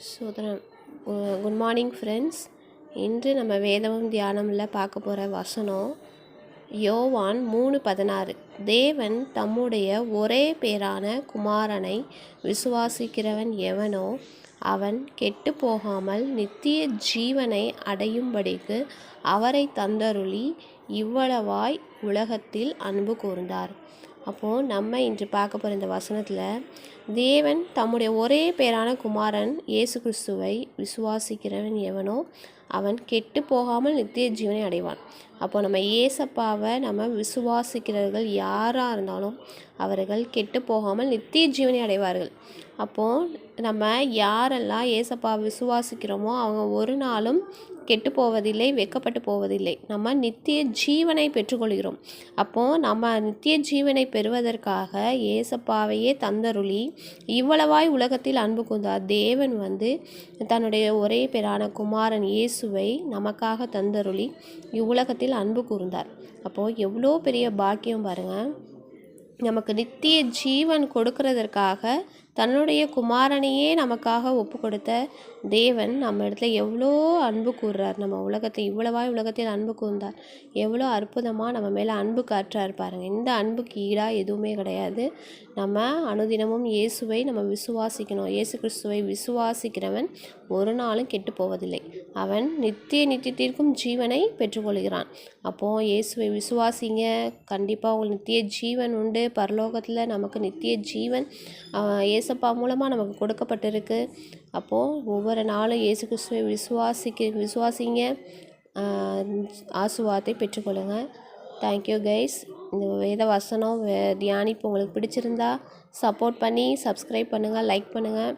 சோதனம் good morning friends. இன்று நம்ம வேதமும் தியானமில் பார்க்க போகிற வசனம் யோவான் 3:16. தேவன் தம்முடைய ஒரே பேரான குமாரனை விசுவாசிக்கிறவன் எவனோ அவன் கெட்டு போகாமல் நித்திய ஜீவனை அடையும்படிக்கு அவரை தந்தருளி இவ்வளவாய் உலகத்தில் அன்பு கூர்ந்தார். அப்போது நம்ம இன்று பார்க்க போகிற இந்த வசனத்தில் தேவன் தம்முடைய ஒரே பேரான குமாரன் இயேசு கிறிஸ்துவை விசுவாசிக்கிறவன் எவனோ அவன் கெட்டு போகாமல் நித்திய ஜீவனை அடைவான். அப்போது நம்ம ஏசப்பாவை நம்ம விசுவாசிக்கிறவர்கள் யாராக இருந்தாலும் அவர்கள் கெட்டு போகாமல் நித்திய ஜீவனை அடைவார்கள். அப்போது நம்ம யாரெல்லாம் ஏசப்பாவை விசுவாசிக்கிறோமோ அவங்க ஒரு நாளும் கெட்டு போவதில்லை, வெட்கப்பட்டு போவதில்லை. நம்ம நித்திய ஜீவனை பெற்றுக்கொள்கிறோம். அப்போது நம்ம நித்திய ஜீவனை பெறுவதற்காக ஏசப்பாவையே தந்தருளி இவ்வளவாய் உலகத்தில் அன்பு கூர்ந்தார். தேவன் தன்னுடைய ஒரே பேரான குமாரன் இயேசுவை நமக்காக தந்தருளி இவ்வுலகத்தில் அன்பு கூர்ந்தார். அப்போது எவ்வளோ பெரிய பாக்கியம் பாருங்கள். நமக்கு நித்திய ஜீவன் கொடுக்கறதற்காக தன்னுடைய குமாரனையே நமக்காக ஒப்பு கொடுத்த தேவன் நம்ம இடத்துல எவ்வளோ அன்பு கூறுறார். நம்ம இவ்வளவாய் உலகத்தில் அன்பு கூர்ந்தார். எவ்வளோ அற்புதமாக நம்ம மேலே அன்பு காற்றார் பாருங்கள். இந்த அன்புக்கு ஈடாக எதுவுமே கிடையாது. நம்ம அனுதினமும் இயேசுவை நம்ம விசுவாசிக்கணும். இயேசு கிறிஸ்துவை விசுவாசிக்கிறவன் ஒரு நாளும் கெட்டு போவதில்லை. அவன் நித்தியத்திற்கும் ஜீவனை பெற்றுக்கொள்கிறான். அப்போது இயேசுவை விசுவாசிங்க, கண்டிப்பாக உங்களுக்கு நித்திய ஜீவன் உண்டு. பரலோகத்தில் நமக்கு நித்திய ஜீவன் ஏசப்பா மூலமாக நமக்கு கொடுக்கப்பட்டிருக்கு. அப்போது ஒவ்வொரு நாளும் இயேசு கிறிஸ்துவை விசுவாசிங்க, ஆசீர்வாதத்தை பெற்றுக்கொள்ளுங்க. Thank you guys. இந்த வேத வசனம் தியானிப்பு உங்களுக்கு பிடிச்சிருந்தா சப்போர்ட் பண்ணி சப்ஸ்கிரைப் பண்ணுங்கள், லைக் பண்ணுங்கள்.